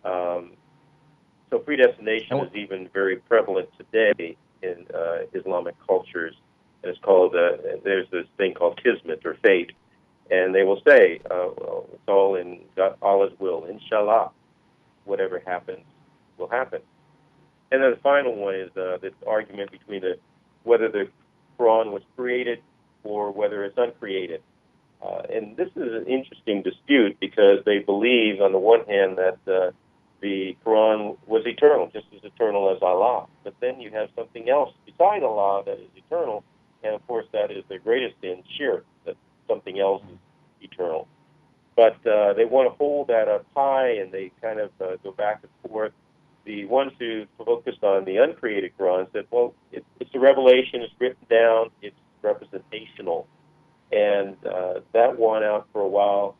So predestination is even very prevalent today in Islamic cultures, and it's called, there's this thing called kismet, or fate, and they will say, well, it's all in Allah's will, inshallah, whatever happens will happen. And then the final one is this argument between whether the Quran was created or whether it's uncreated. And this is an interesting dispute because they believe, on the one hand, that the Quran was eternal, just as eternal as Allah. But then you have something else beside Allah that is eternal, and of course that is the greatest sin, shirk, that something else is eternal. But they want to hold that up high, and they kind of go back and forth. The ones who focused on the uncreated Quran said, well, it's a revelation, it's written down, it's representational. And that won out for a while.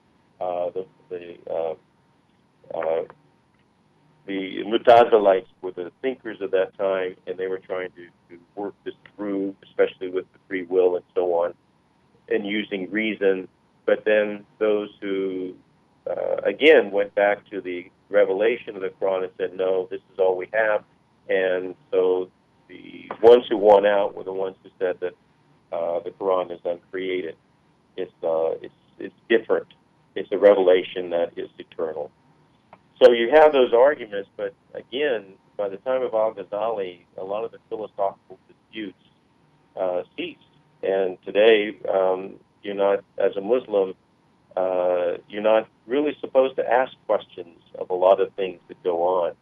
The Mutazilites were the thinkers of that time, and they were trying to work this through, especially with the free will and so on, and using reason. But then those who, again, went back to the revelation of the Quran and said, no, this is all we have. And so the ones who won out were the ones who said that the Quran is uncreated. It's different. It's a revelation that is eternal. So you have those arguments, but again, by the time of Al-Ghazali, a lot of the philosophical disputes ceased. And today, you're not, as a Muslim, you're not really supposed to ask questions of a lot of things that go on.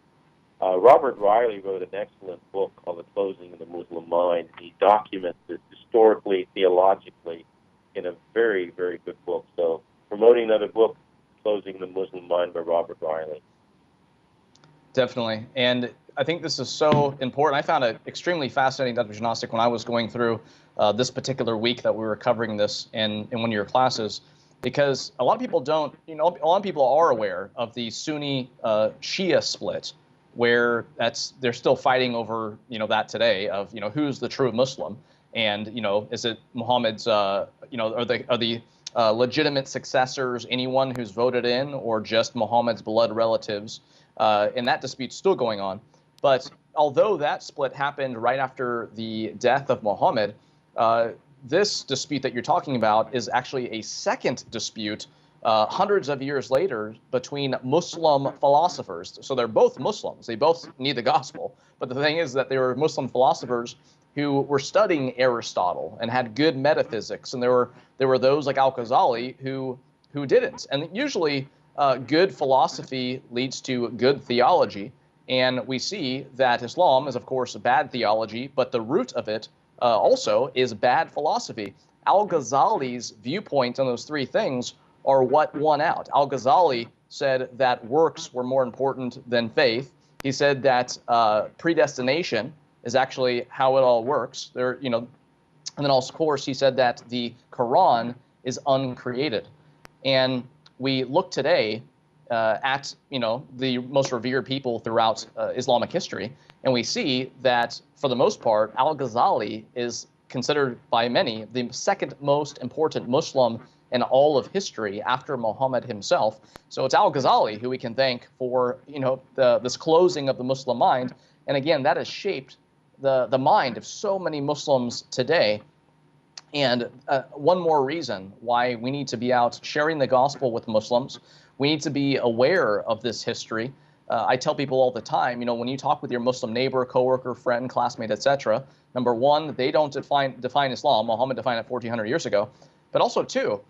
Robert Riley wrote an excellent book called The Closing of the Muslim Mind. He documents it historically, theologically, in a very, very good book. So promoting another book, Closing the Muslim Mind by Robert Riley. Definitely. And I think this is so important. I found it extremely fascinating, Dr. Janosik, when I was going through this particular week that we were covering this in one of your classes, because a lot of people don't, a lot of people are aware of the Sunni Shia split, where they're still fighting over, that today of, who's the true Muslim. And, is it Muhammad's, are the legitimate successors anyone who's voted in, or just Muhammad's blood relatives? And that dispute's still going on. But although that split happened right after the death of Muhammad, this dispute that you're talking about is actually a second dispute hundreds of years later between Muslim philosophers. So they're both Muslims. They both need the gospel. But the thing is that they were Muslim philosophers who were studying Aristotle and had good metaphysics. And there were those like Al-Ghazali who didn't. And usually good philosophy leads to good theology. And we see that Islam is, of course, bad theology, but the root of it also is bad philosophy. Al-Ghazali's viewpoint on those three things are what won out. Al-Ghazali said that works were more important than faith. He said that predestination is actually how it all works. And then, of course, he said that the Quran is uncreated. And we look today, at the most revered people throughout Islamic history, and we see that for the most part, Al-Ghazali is considered by many the second most important Muslim in all of history after Muhammad himself. So it's Al-Ghazali who we can thank for this closing of the Muslim mind, and again that has shaped the mind of so many Muslims today. And one more reason why we need to be out sharing the gospel with Muslims. We need to be aware of this history. I tell people all the time, when you talk with your Muslim neighbor, coworker, friend, classmate, etc., number one, they don't define Islam. Muhammad defined it 1,400 years ago. But also, two,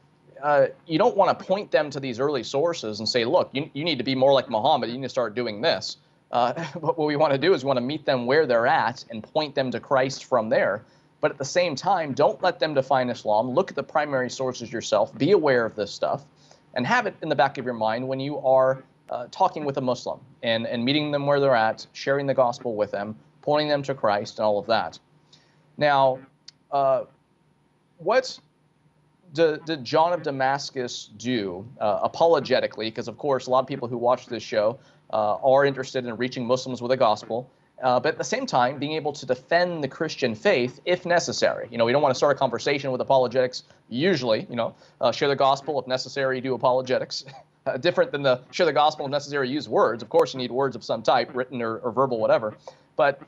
you don't want to point them to these early sources and say, look, you need to be more like Muhammad. You need to start doing this. But what we want to do is we want to meet them where they're at and point them to Christ from there. But at the same time, don't let them define Islam. Look at the primary sources yourself. Be aware of this stuff. And have it in the back of your mind when you are talking with a Muslim and meeting them where they're at, sharing the gospel with them, pointing them to Christ and all of that. Now, what did John of Damascus do apologetically? Because, of course, a lot of people who watch this show are interested in reaching Muslims with the gospel. But at the same time, being able to defend the Christian faith if necessary. We don't want to start a conversation with apologetics. Usually, share the gospel. If necessary, do apologetics. Different than the share the gospel. If necessary, use words. Of course, you need words of some type, written or verbal, whatever. But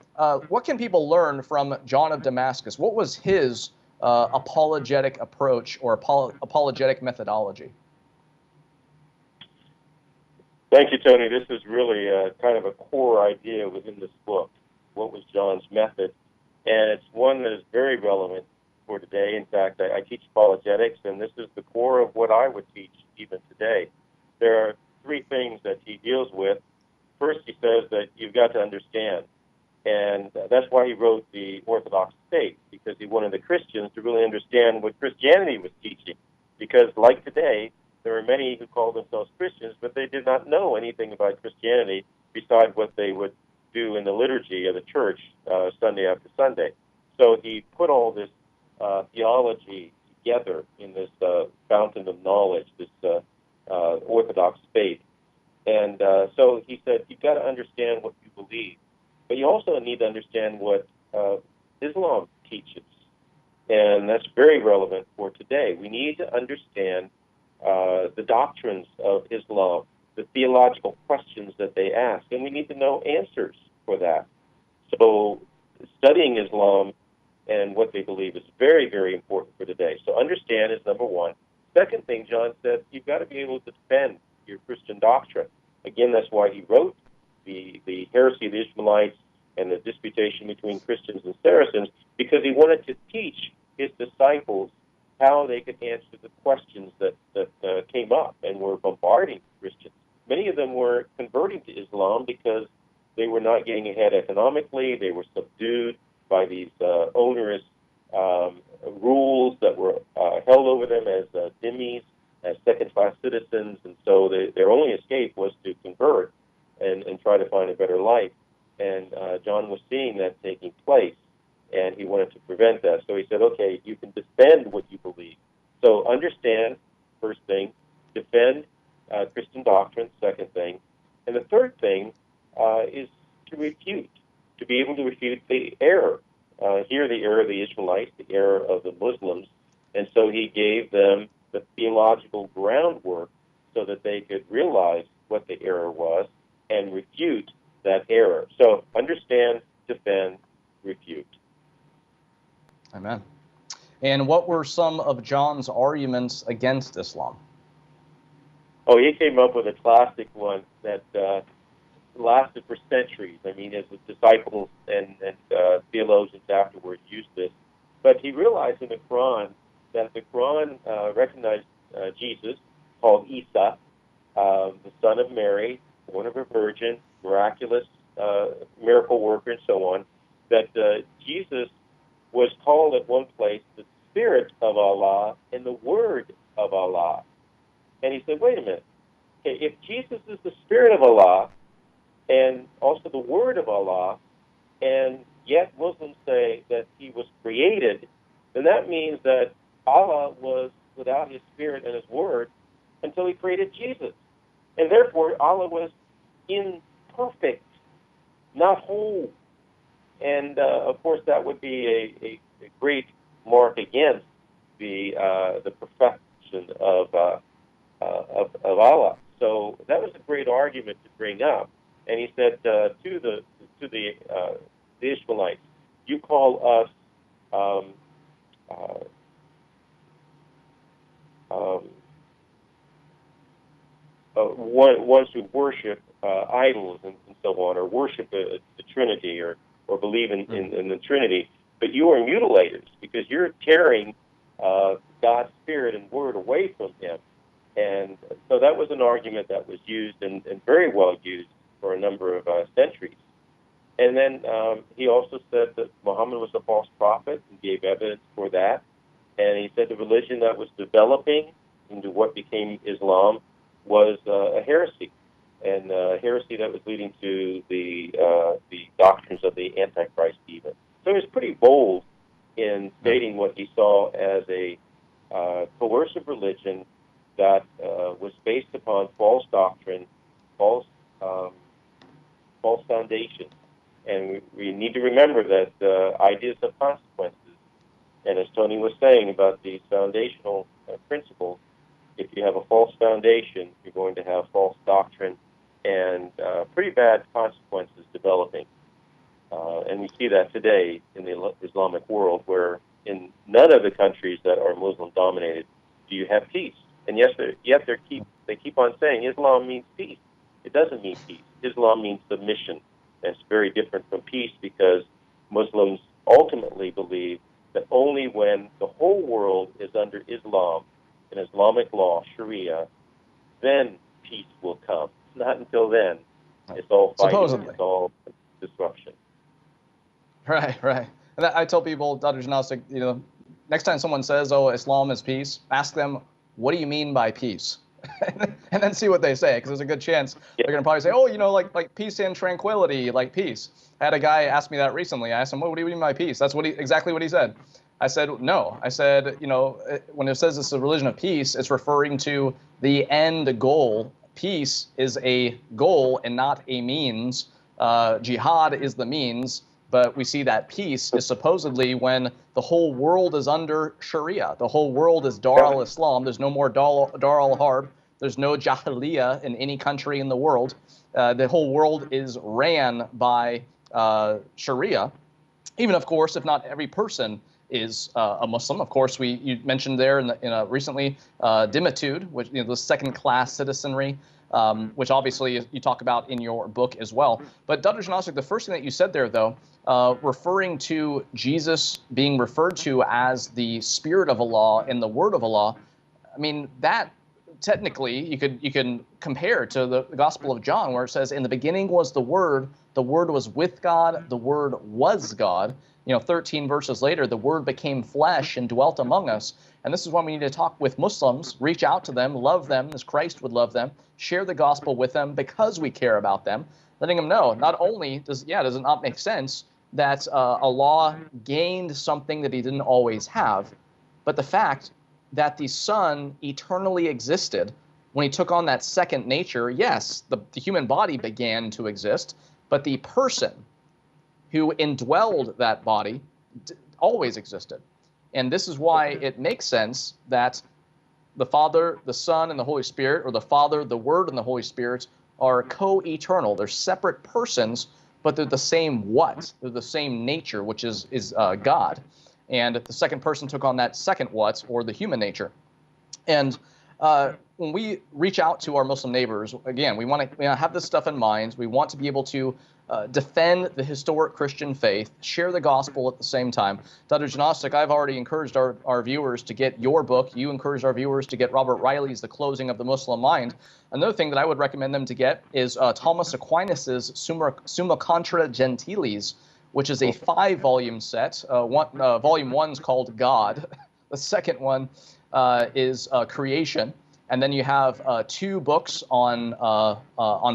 what can people learn from John of Damascus? What was his apologetic approach or apologetic methodology? Thank you, Tony. This is really kind of a core idea within this book. What was John's method? And it's one that is very relevant for today. In fact, I teach apologetics, and this is the core of what I would teach even today. There are three things that he deals with. First, he says that you've got to understand. And that's why he wrote the Orthodox Faith, because he wanted the Christians to really understand what Christianity was teaching. Because like today, there are many who call themselves Christians, but they did not know anything about Christianity besides what they would do in the liturgy of the church Sunday after Sunday. So he put all this theology together in this fountain of knowledge, this Orthodox faith. And so he said, you've got to understand what you believe, but you also need to understand what Islam teaches. And that's very relevant for today. We need to understand the doctrines of Islam, the theological questions that they ask, and we need to know answers for that. So studying Islam and what they believe is very, very important for today. So understand is number one. Second thing, John said, you've got to be able to defend your Christian doctrine. Again, that's why he wrote the heresy of the Ishmaelites and the disputation between Christians and Saracens, because he wanted to teach his disciples how they could answer the questions that came up and were bombarding Christians. Many of them were converting to Islam because they were not getting ahead economically. They were subdued by these onerous rules that were held over them as dhimmis, as second-class citizens, and so their only escape was to convert and try to find a better life. And John was seeing that taking place, and he wanted to prevent that. So he said, okay, you can defend what you believe. So understand, first thing, defend Christian doctrine, second thing. And the third thing is to refute, to be able to refute the error. Here, the error of the Israelites, the error of the Muslims. And so he gave them the theological groundwork so that they could realize what the error was and refute that error. So understand, defend, refute. Amen. And what were some of John's arguments against Islam? Oh, he came up with a classic one that lasted for centuries. I mean, his disciples and theologians afterwards used this. But he realized in the Quran that the Quran recognized Jesus, called Isa, the son of Mary, born of a virgin, miraculous miracle worker, and so on, that Jesus was called at one place the Spirit of Allah and the Word of Allah. And he said, wait a minute. Okay, if Jesus is the Spirit of Allah and also the Word of Allah, and yet Muslims say that he was created, then that means that Allah was without his Spirit and his Word until he created Jesus. And therefore, Allah was imperfect, not whole. And, of course, that would be a great mark against the perfection of Allah. So that was a great argument to bring up. And he said to the Ishmaelites, you call us ones who worship idols and so on, or worship the Trinity, or believe in the Trinity, but you are mutilators because you're tearing God's Spirit and Word away from Him. And so that was an argument that was used and very well used for a number of centuries. And then he also said that Muhammad was a false prophet and gave evidence for that. And he said the religion that was developing into what became Islam was a heresy, and a heresy that was leading to the doctrines of the Antichrist even. So he was pretty bold in stating what he saw as a coercive religion that was based upon false doctrine, false foundations. And we need to remember that ideas have consequences. And as Tony was saying about these foundational principles, if you have a false foundation, you're going to have false doctrine and pretty bad consequences developing. And we see that today in the Islamic world, where in none of the countries that are Muslim-dominated do you have peace. And yet they keep on saying Islam means peace. It doesn't mean peace. Islam means submission. And it's very different from peace, because Muslims ultimately believe that only when the whole world is under Islam and Islamic law, Sharia, then peace will come. Not until then. It's all fighting. Supposedly. It's all disruption. Right. And I tell people, Dr. Janosik, next time someone says, "Oh, Islam is peace," ask them, "What do you mean by peace?" And then see what they say, because there's a good chance they're going to probably say, "Oh, like peace and tranquility, like peace." I had a guy ask me that recently. I asked him, "What do you mean by peace?" That's exactly what he said. I said, "No." I said, when it says it's a religion of peace, it's referring to the end goal. Peace is a goal and not a means. Jihad is the means. But we see that peace is supposedly when the whole world is under Sharia. The whole world is Dar al-Islam. There's no more Dar al-Harb. There's no Jahiliyyah in any country in the world. The whole world is ran by Sharia. Even, of course, if not every person is a Muslim. Of course, you mentioned there recently dhimitude, which the second-class citizenry, which obviously you talk about in your book as well. But Dr. Janosik, the first thing that you said there, though, referring to Jesus being referred to as the Spirit of Allah and the Word of Allah, I mean, that technically you can compare to the Gospel of John, where it says, "In the beginning was the Word was with God, the Word was God." 13 verses later, the Word became flesh and dwelt among us. And this is when we need to talk with Muslims, reach out to them, love them as Christ would love them, share the gospel with them because we care about them, letting them know not only does it not make sense that Allah gained something that He didn't always have, but the fact that the Son eternally existed when He took on that second nature. Yes, the human body began to exist, but the person who indwelled that body always existed. And this is why it makes sense that the Father, the Son, and the Holy Spirit, or the Father, the Word, and the Holy Spirit are co-eternal. They're separate persons, but they're the same what? They're the same nature, which is God. And the second person took on that second what, or the human nature. And when we reach out to our Muslim neighbors, again, we want to have this stuff in mind. We want to be able to defend the historic Christian faith, share the gospel at the same time. Dr. Janosik, I've already encouraged our viewers to get your book. You encouraged our viewers to get Robert Riley's The Closing of the Muslim Mind. Another thing that I would recommend them to get is Thomas Aquinas' Summa Contra Gentiles, which is a 5-volume set. Volume 1 is called God. The second one is Creation. And then you have 2 books on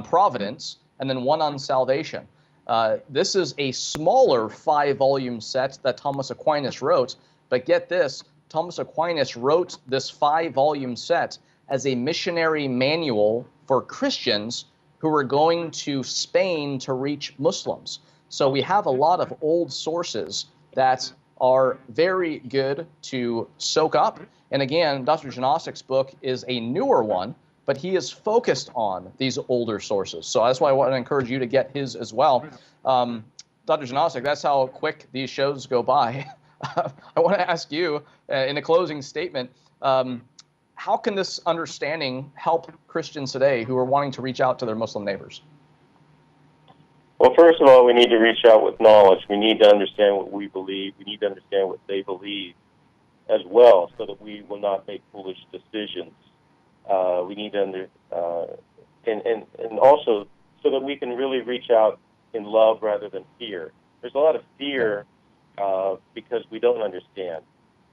providence, and then 1 on salvation. This is a smaller 5-volume set that Thomas Aquinas wrote, but get this, Thomas Aquinas wrote this 5-volume set as a missionary manual for Christians who were going to Spain to reach Muslims. So we have a lot of old sources that are very good to soak up. And again, Dr. Janosic's book is a newer one, but he is focused on these older sources. So that's why I want to encourage you to get his as well. Dr. Janosic, that's how quick these shows go by. I want to ask you, in a closing statement, how can this understanding help Christians today who are wanting to reach out to their Muslim neighbors? Well, first of all, we need to reach out with knowledge. We need to understand what we believe. We need to understand what they believe as well, so that we will not make foolish decisions. We need to and also so that we can really reach out in love rather than fear. There's a lot of fear because we don't understand,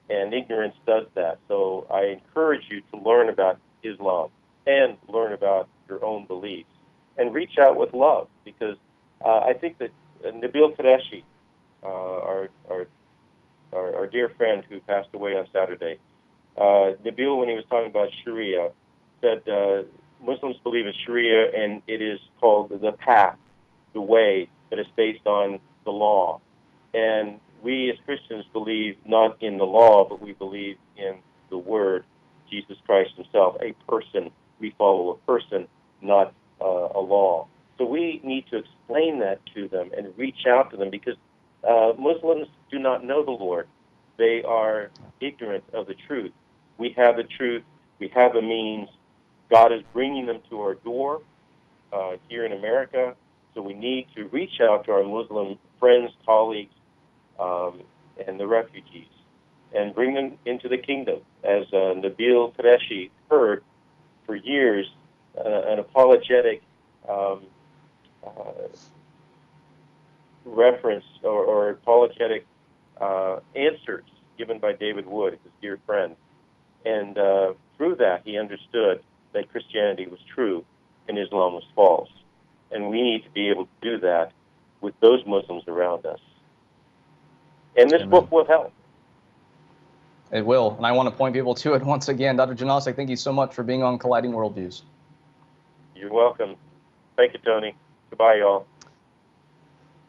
and ignorance does that. So I encourage you to learn about Islam and learn about your own beliefs, and reach out with love, because I think that Nabil Qureshi, our dear friend who passed away on Saturday, Nabil, when he was talking about Sharia, said Muslims believe in Sharia, and it is called the path, the way that is based on the law. And we as Christians believe not in the law, but we believe in the Word, Jesus Christ himself, a person. We follow a person, not a law. So we need to explain that to them and reach out to them, because Muslims do not know the Lord. They are ignorant of the truth. We have the truth. We have the means. God is bringing them to our door here in America. So we need to reach out to our Muslim friends, colleagues, and the refugees, and bring them into the kingdom. As Nabil Qureshi heard for years, an apologetic reference or apologetic answers given by David Wood, his dear friend. And through that, he understood that Christianity was true and Islam was false. And we need to be able to do that with those Muslims around us. And this book will help. It will. And I want to point people to it once again. Dr. Janosik, thank you so much for being on Colliding Worldviews. You're welcome. Thank you, Tony. Goodbye, y'all.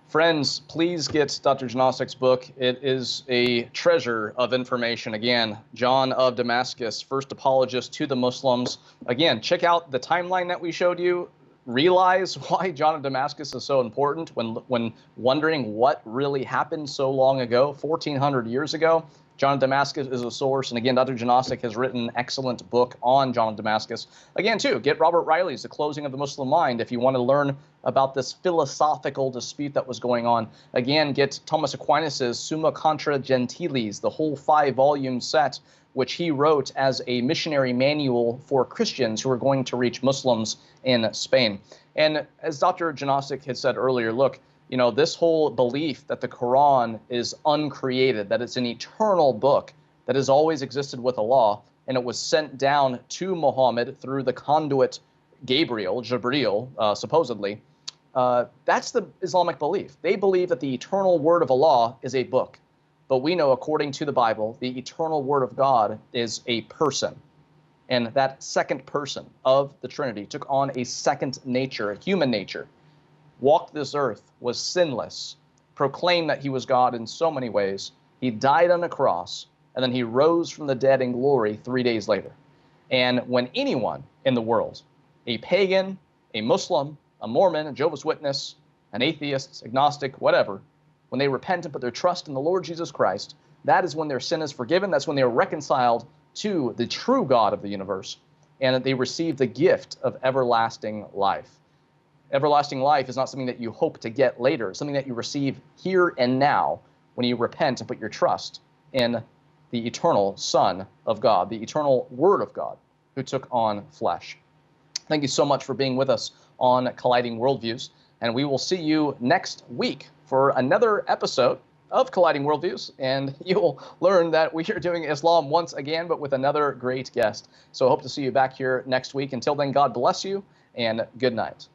Friends, please get Dr. Janosik's book. It is a treasure of information. Again, John of Damascus, first apologist to the Muslims. Again, check out the timeline that we showed you. Realize why John of Damascus is so important when wondering what really happened so long ago, 1,400 years ago. John of Damascus is a source. And again, Dr. Janosik has written an excellent book on John of Damascus. Again, too, get Robert Riley's The Closing of the Muslim Mind if you want to learn about this philosophical dispute that was going on. Again, get Thomas Aquinas's Summa Contra Gentiles, the whole 5-volume set, which he wrote as a missionary manual for Christians who are going to reach Muslims in Spain. And as Dr. Janosik had said earlier, look, you know, this whole belief that the Quran is uncreated, that it's an eternal book that has always existed with Allah, and it was sent down to Muhammad through the conduit Jibreel, supposedly, that's the Islamic belief. They believe that the eternal word of Allah is a book. But we know, according to the Bible, the eternal word of God is a person. And that second person of the Trinity took on a second nature, a human nature, walked this earth, was sinless, proclaimed that he was God in so many ways. He died on a cross, and then he rose from the dead in glory 3 days later. And when anyone in the world, a pagan, a Muslim, a Mormon, a Jehovah's Witness, an atheist, agnostic, whatever, when they repent and put their trust in the Lord Jesus Christ, that is when their sin is forgiven. That's when they are reconciled to the true God of the universe, and that they receive the gift of everlasting life. Everlasting life is not something that you hope to get later. It's something that you receive here and now when you repent and put your trust in the eternal Son of God, the eternal Word of God, who took on flesh. Thank you so much for being with us on Colliding Worldviews, and we will see you next week for another episode of Colliding Worldviews, and you'll learn that we are doing Islam once again, but with another great guest. So I hope to see you back here next week. Until then, God bless you, and good night.